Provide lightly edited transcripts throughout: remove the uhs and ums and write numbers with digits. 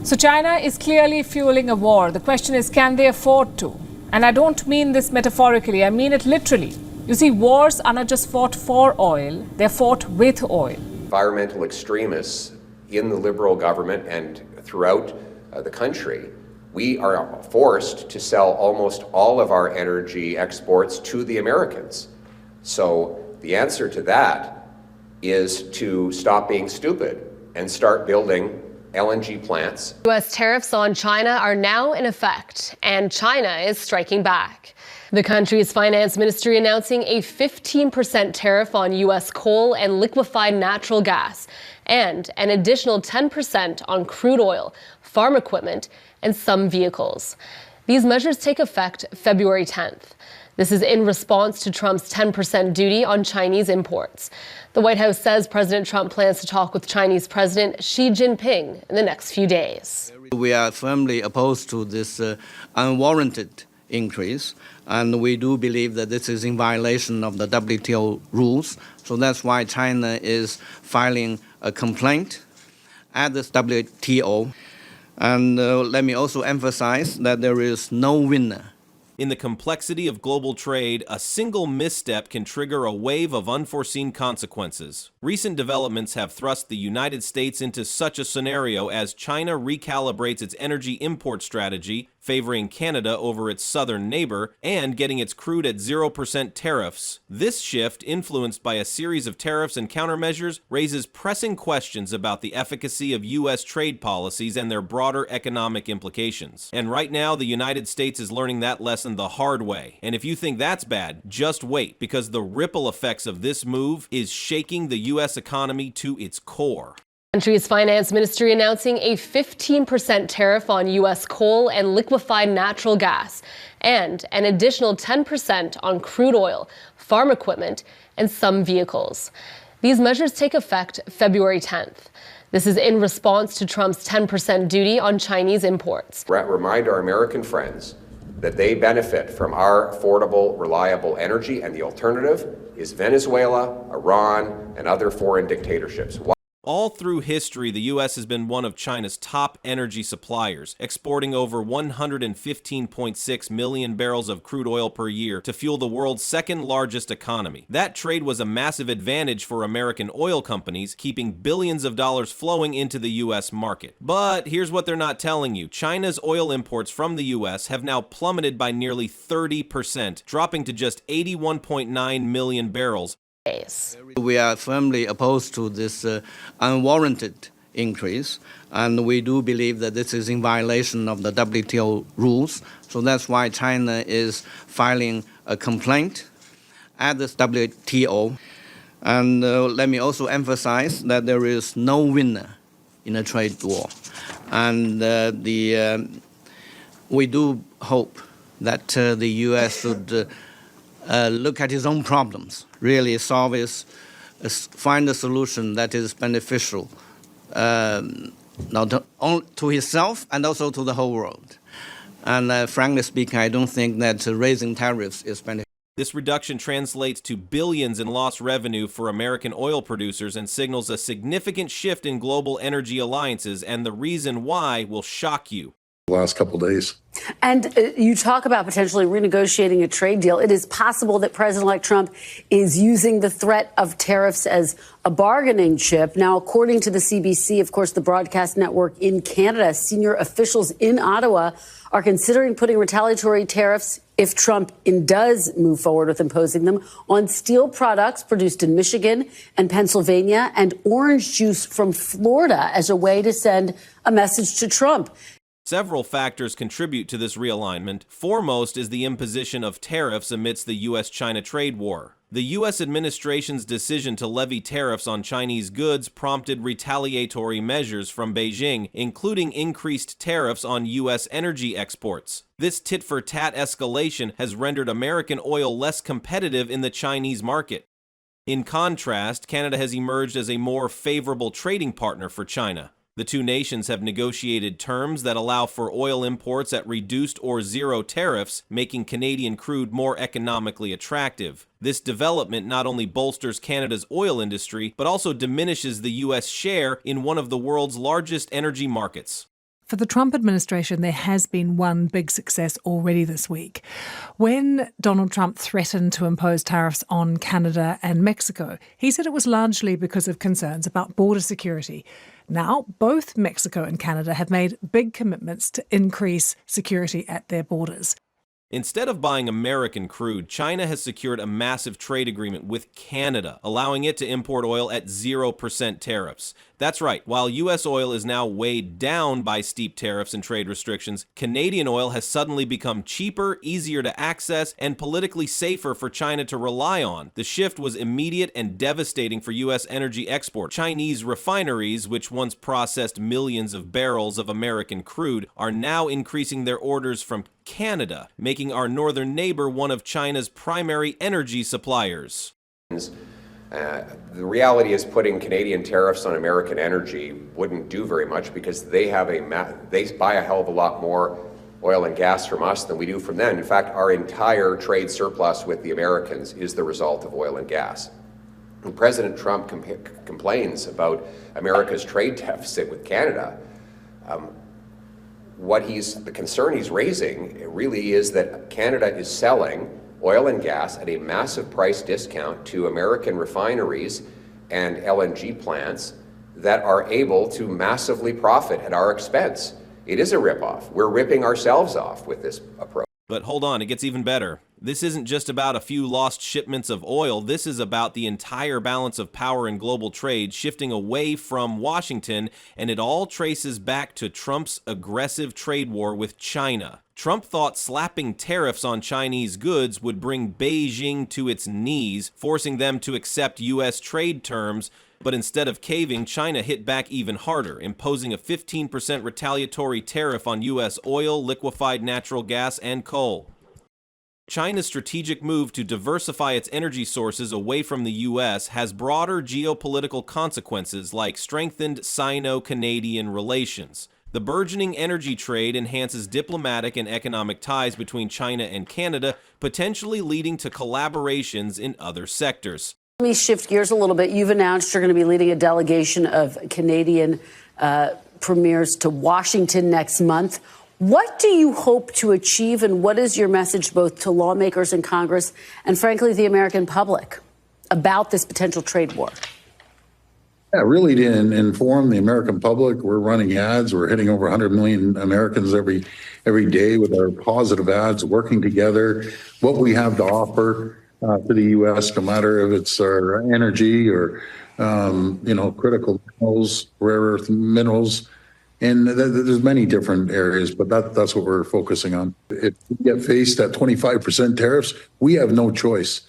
So China is clearly fueling a war. The question is, can they afford to? And I don't mean this metaphorically, I mean it literally. You see, wars are not just fought for oil, they're fought with oil. Environmental extremists in the Liberal government and throughout the country, we are forced to sell almost all of our energy exports to the Americans. So the answer to that is to stop being stupid and start building LNG plants. U.S. tariffs on China are now in effect, and China is striking back. The country's finance ministry announcing a 15% tariff on U.S. coal and liquefied natural gas, and an additional 10% on crude oil, farm equipment, and some vehicles. These measures take effect February 10th. This is in response to Trump's 10% duty on Chinese imports. The White House says President Trump plans to talk with Chinese President Xi Jinping in the next few days. We are firmly opposed to this unwarranted increase, and we do believe that this is in violation of the WTO rules. So that's why China is filing a complaint at the WTO. And let me also emphasize that there is no winner. In the complexity of global trade, a single misstep can trigger a wave of unforeseen consequences. Recent developments have thrust the United States into such a scenario as China recalibrates its energy import strategy, favoring Canada over its southern neighbor, and getting its crude at 0% tariffs. This shift, influenced by a series of tariffs and countermeasures, raises pressing questions about the efficacy of U.S. trade policies and their broader economic implications. And right now, the United States is learning that lesson the hard way. And if you think that's bad, just wait, because the ripple effects of this move is shaking the U.S. economy to its core. The country's finance ministry announcing a 15% tariff on U.S. coal and liquefied natural gas, and an additional 10% on crude oil, farm equipment, and some vehicles. These measures take effect February 10th. This is in response to Trump's 10% duty on Chinese imports. Remind our American friends that they benefit from our affordable, reliable energy, and the alternative is Venezuela, Iran, and other foreign dictatorships. All through history, the U.S. has been one of China's top energy suppliers, exporting over 115.6 million barrels of crude oil per year to fuel the world's second largest economy. That trade was a massive advantage for American oil companies, keeping billions of dollars flowing into the U.S. market. But here's what they're not telling you. China's oil imports from the U.S. have now plummeted by nearly 30%, dropping to just 81.9 million barrels. We are firmly opposed to this unwarranted increase, and we do believe that this is in violation of the WTO rules. So that's why China is filing a complaint at the WTO. And let me also emphasize that there is no winner in a trade war. And we do hope that the U.S. should look at his own problems, really find a solution that is beneficial not only to himself and also to the whole world. And frankly speaking, I don't think that raising tariffs is beneficial. This reduction translates to billions in lost revenue for American oil producers and signals a significant shift in global energy alliances, and the reason why will shock you. Last couple of days. And you talk about potentially renegotiating a trade deal. It is possible that President-elect Trump is using the threat of tariffs as a bargaining chip. Now, according to the CBC, of course, the broadcast network in Canada, senior officials in Ottawa are considering putting retaliatory tariffs, if Trump does move forward with imposing them, on steel products produced in Michigan and Pennsylvania and orange juice from Florida as a way to send a message to Trump. Several factors contribute to this realignment. Foremost is the imposition of tariffs amidst the U.S.-China trade war. The U.S. administration's decision to levy tariffs on Chinese goods prompted retaliatory measures from Beijing, including increased tariffs on U.S. energy exports. This tit-for-tat escalation has rendered American oil less competitive in the Chinese market. In contrast, Canada has emerged as a more favorable trading partner for China. The two nations have negotiated terms that allow for oil imports at reduced or zero tariffs, making Canadian crude more economically attractive. This development not only bolsters Canada's oil industry, but also diminishes the U.S. share in one of the world's largest energy markets. For the Trump administration, there has been one big success already this week. When Donald Trump threatened to impose tariffs on Canada and Mexico, he said it was largely because of concerns about border security. Now, both Mexico and Canada have made big commitments to increase security at their borders. Instead of buying American crude, China has secured a massive trade agreement with Canada, allowing it to import oil at 0% tariffs. That's right, while U.S. oil is now weighed down by steep tariffs and trade restrictions, Canadian oil has suddenly become cheaper, easier to access, and politically safer for China to rely on. The shift was immediate and devastating for U.S. energy export. Chinese refineries, which once processed millions of barrels of American crude, are now increasing their orders from Canada, making our northern neighbor one of China's primary energy suppliers. The reality is putting Canadian tariffs on American energy wouldn't do very much because they buy a hell of a lot more oil and gas from us than we do from them. In fact, our entire trade surplus with the Americans is the result of oil and gas. When President Trump complains about America's trade deficit with Canada, the concern he's raising really is that Canada is selling oil and gas at a massive price discount to American refineries and LNG plants that are able to massively profit at our expense. It is a ripoff. We're ripping ourselves off with this approach. But hold on, it gets even better. This isn't just about a few lost shipments of oil. This is about the entire balance of power in global trade shifting away from Washington, and it all traces back to Trump's aggressive trade war with China. Trump thought slapping tariffs on Chinese goods would bring Beijing to its knees, forcing them to accept U.S. trade terms. But instead of caving, China hit back even harder, imposing a 15% retaliatory tariff on U.S. oil, liquefied natural gas, and coal. China's strategic move to diversify its energy sources away from the U.S. has broader geopolitical consequences like strengthened Sino-Canadian relations. The burgeoning energy trade enhances diplomatic and economic ties between China and Canada, potentially leading to collaborations in other sectors. Let me shift gears a little bit. You've announced you're going to be leading a delegation of Canadian premiers to Washington next month. What do you hope to achieve, and what is your message both to lawmakers in Congress and, frankly, the American public about this potential trade war? Yeah, really to inform the American public. We're running ads. We're hitting over 100 million Americans every day with our positive ads, working together, what we have to offer to the U.S., no matter if it's our energy or, critical minerals, rare earth minerals. And there's many different areas, but that's what we're focusing on. If we get faced at 25% tariffs, we have no choice.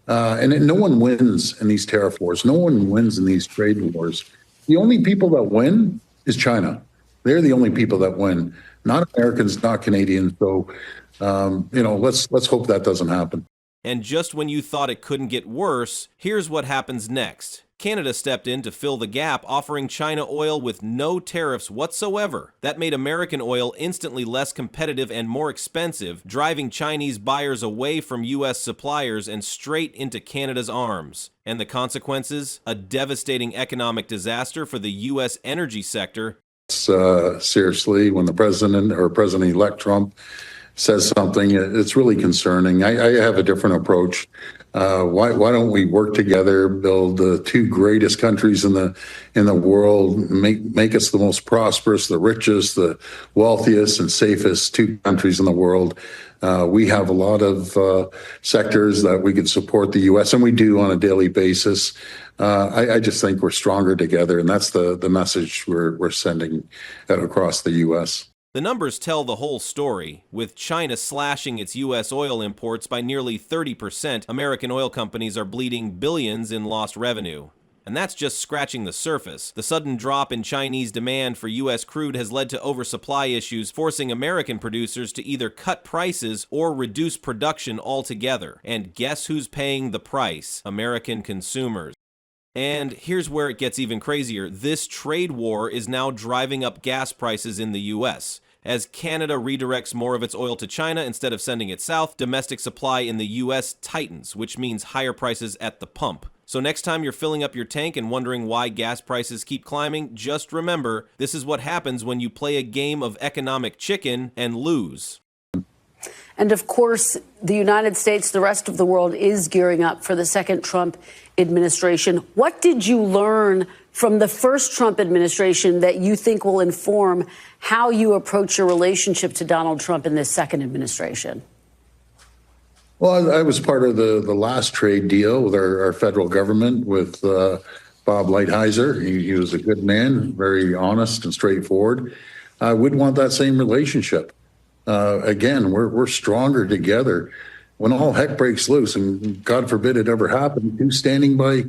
And no one wins in these tariff wars. No one wins in these trade wars. The only people that win is China. They're the only people that win, not Americans, not Canadians. So, let's hope that doesn't happen. And just when you thought it couldn't get worse, here's what happens next. Canada stepped in to fill the gap, offering China oil with no tariffs whatsoever. That made American oil instantly less competitive and more expensive, driving Chinese buyers away from U.S. suppliers and straight into Canada's arms. And the consequences? A devastating economic disaster for the U.S. energy sector. Seriously, when the President-elect Trump says something, it's really concerning. I have a different approach. Why don't we work together, build the two greatest countries in the world, make us the most prosperous, the richest, the wealthiest, and safest two countries in the world. We have a lot of sectors that we could support the U.S., and we do on a daily basis. I just think we're stronger together, and that's the message we're sending across the U.S. The numbers tell the whole story. With China slashing its U.S. oil imports by nearly 30%, American oil companies are bleeding billions in lost revenue. And that's just scratching the surface. The sudden drop in Chinese demand for U.S. crude has led to oversupply issues, forcing American producers to either cut prices or reduce production altogether. And guess who's paying the price? American consumers. And here's where it gets even crazier. This trade war is now driving up gas prices in the U.S. As Canada redirects more of its oil to China instead of sending it south, domestic supply in the U.S. tightens, which means higher prices at the pump. So next time you're filling up your tank and wondering why gas prices keep climbing, just remember, this is what happens when you play a game of economic chicken and lose. And of course, the United States, the rest of the world is gearing up for the second Trump administration. What did you learn from the first Trump administration that you think will inform how you approach your relationship to Donald Trump in this second administration? Well, I was part of the last trade deal with our federal government with Bob Lighthizer. He was a good man, very honest and straightforward. I would want that same relationship. Again, we're stronger together. When all heck breaks loose, and God forbid it ever happened, who's standing by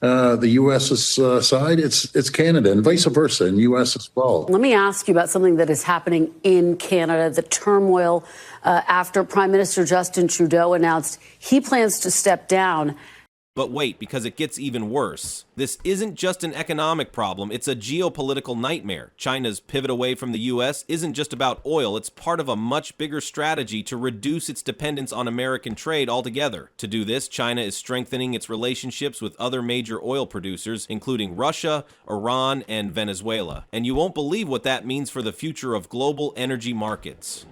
the U.S.'s side? It's Canada, and vice versa, and U.S. as well. Let me ask you about something that is happening in Canada, the turmoil after Prime Minister Justin Trudeau announced he plans to step down. But wait, because it gets even worse. This isn't just an economic problem, it's a geopolitical nightmare. China's pivot away from the U.S. isn't just about oil, it's part of a much bigger strategy to reduce its dependence on American trade altogether. To do this, China is strengthening its relationships with other major oil producers, including Russia, Iran, and Venezuela. And you won't believe what that means for the future of global energy markets.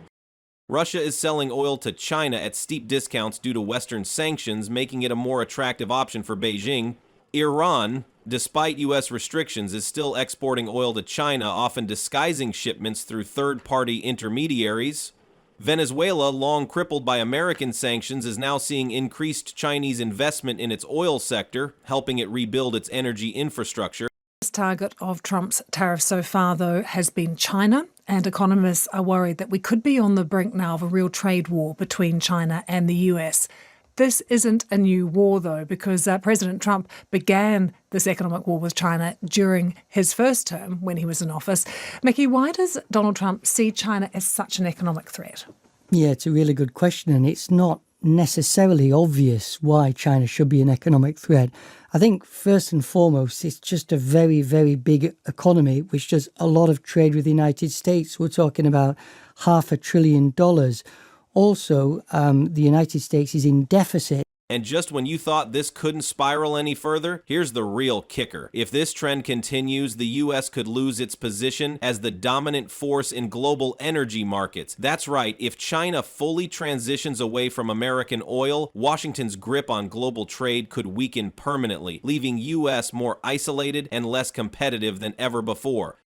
Russia is selling oil to China at steep discounts due to Western sanctions, making it a more attractive option for Beijing. Iran, despite U.S. restrictions, is still exporting oil to China, often disguising shipments through third-party intermediaries. Venezuela, long crippled by American sanctions, is now seeing increased Chinese investment in its oil sector, helping it rebuild its energy infrastructure. Target of Trump's tariffs so far, though, has been China, and economists are worried that we could be on the brink now of a real trade war between China and the US. This isn't a new war, though, because President Trump began this economic war with China during his first term when he was in office. Mickey, why does Donald Trump see China as such an economic threat? Yeah, it's a really good question, and it's not necessarily obvious why China should be an economic threat. I think first and foremost, it's just a very, very big economy, which does a lot of trade with the United States. We're talking about $500 billion. Also, the United States is in deficit. And just when you thought this couldn't spiral any further, here's the real kicker. If this trend continues, the U.S. could lose its position as the dominant force in global energy markets. That's right, if China fully transitions away from American oil, Washington's grip on global trade could weaken permanently, leaving U.S. more isolated and less competitive than ever before.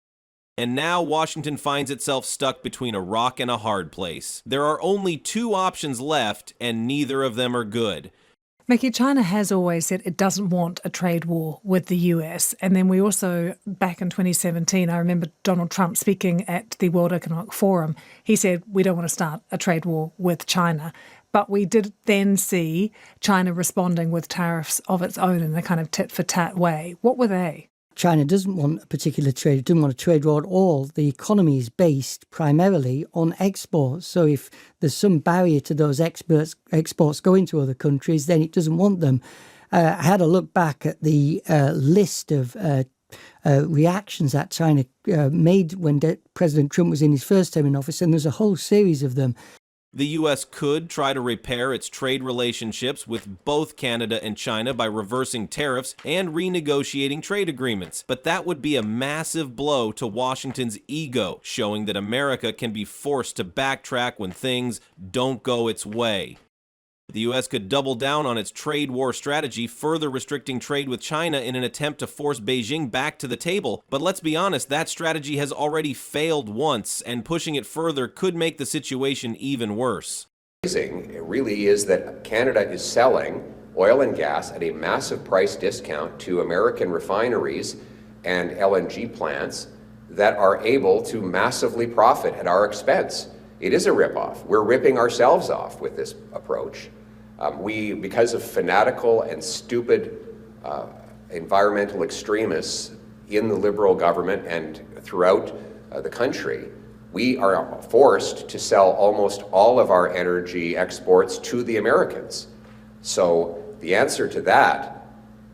And now Washington finds itself stuck between a rock and a hard place. There are only two options left, and neither of them are good. Mickey, China has always said it doesn't want a trade war with the US. And then we also, back in 2017, I remember Donald Trump speaking at the World Economic Forum. He said, we don't want to start a trade war with China. But we did then see China responding with tariffs of its own in a kind of tit-for-tat way. What were they? China doesn't want a particular trade, doesn't want a trade war at all. The economy is based primarily on exports. So if there's some barrier to those exports going to other countries, then it doesn't want them. I had a look back at the list of reactions that China made when President Trump was in his first term in office, and there's a whole series of them. The U.S. could try to repair its trade relationships with both Canada and China by reversing tariffs and renegotiating trade agreements. But that would be a massive blow to Washington's ego, showing that America can be forced to backtrack when things don't go its way. The U.S. could double down on its trade war strategy, further restricting trade with China in an attempt to force Beijing back to the table. But let's be honest, that strategy has already failed once, and pushing it further could make the situation even worse. It really is that Canada is selling oil and gas at a massive price discount to American refineries and LNG plants that are able to massively profit at our expense. It is a ripoff. We're ripping ourselves off with this approach. Because of fanatical and stupid environmental extremists in the Liberal government and throughout the country, we are forced to sell almost all of our energy exports to the Americans. So the answer to that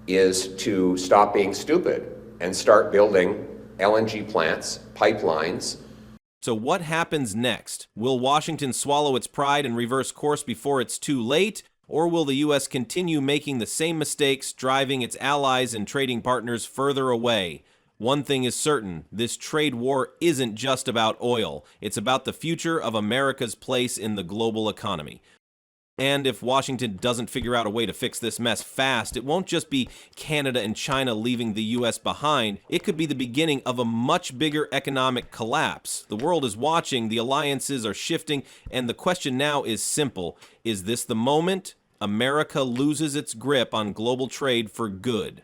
is to stop being stupid and start building LNG plants, pipelines. So what happens next? Will Washington swallow its pride and reverse course before it's too late? or will the U.S. continue making the same mistakes, driving its allies and trading partners further away? One thing is certain, this trade war isn't just about oil. It's about the future of America's place in the global economy. And if Washington doesn't figure out a way to fix this mess fast, it won't just be Canada and China leaving the U.S. behind. It could be the beginning of a much bigger economic collapse. The world is watching, the alliances are shifting, and the question now is simple. Is this the moment America loses its grip on global trade for good?